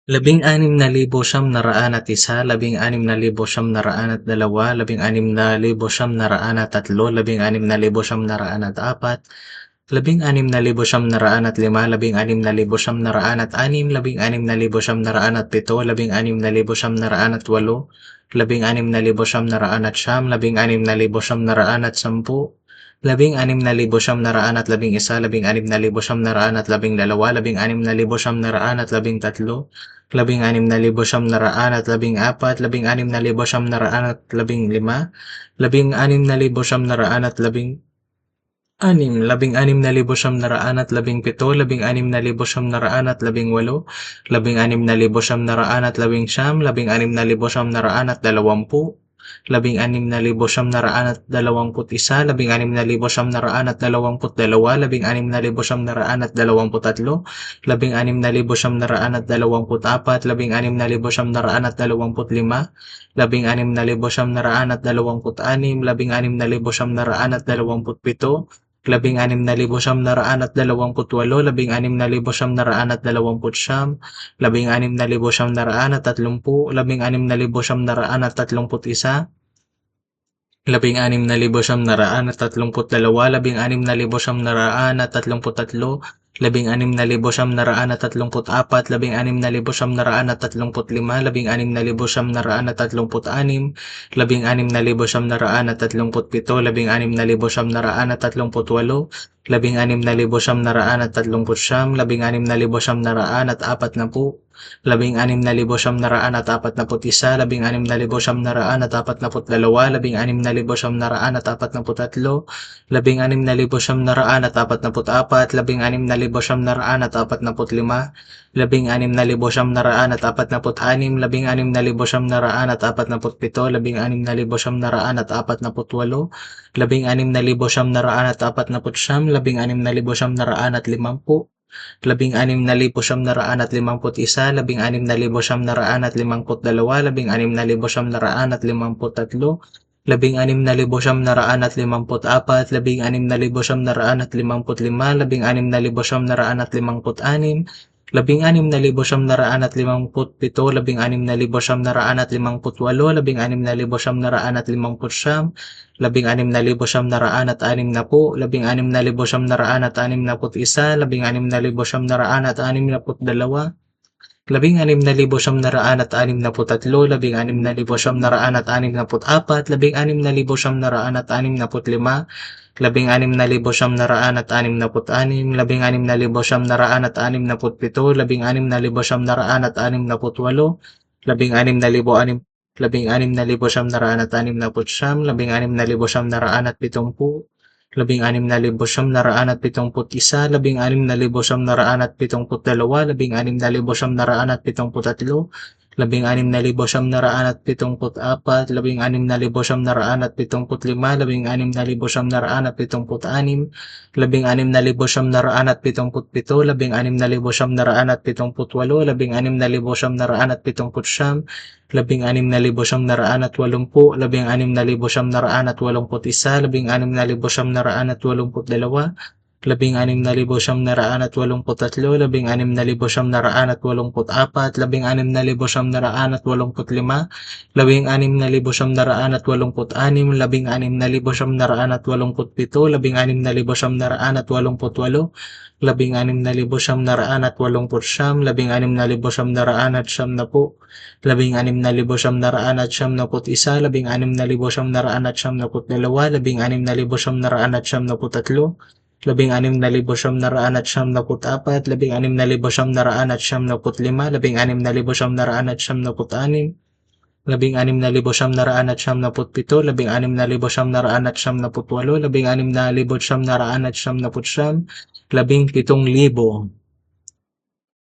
16,901, 16,902, 16,903, 16,904, 16,905, 16,906, 16,907, 16,908, 16,909, 16,910, 16,911, 16,912, 16,913, 16,914, 16,915, 16,916, 16,917, 16,918, 16,919, 16,920, 16,921, 16,922, 16,923, 16,924, 16,925, 16,926, 16,927, 16,928, 16,929, 16,930, 16,931, 16,932, 16,933, 16,934, 16,935, 16,936, 16,937, 16,938, 16,939, 16,940, 16,941, 16,942, 16,943, 16,944, 16,945, 16,946, 16,947, 16,948, 16,949, 16,950, 16,951, 16,952, 16,953, 16,954, 16,955, 16,956, 16,957, 16,958, 16,959, 16,960, 16,961, 16,962, 16,963, 16,964, 16,965, 16,966, 16,967, 16,968, 16,969, 16,969, 16,970, 16,971, 16,972, 16,973, 16,974, 16,975, 16,976, 16,977, 16,978, 16,979, 16,980, 16,981, 16,982, 16,983, 16,984, 16,985, 16,986, 16,987, 16,988, 16,989, 16,990, 16,990, 16,994, 16,995, 16,997, 16,998, 17,000, 17,000,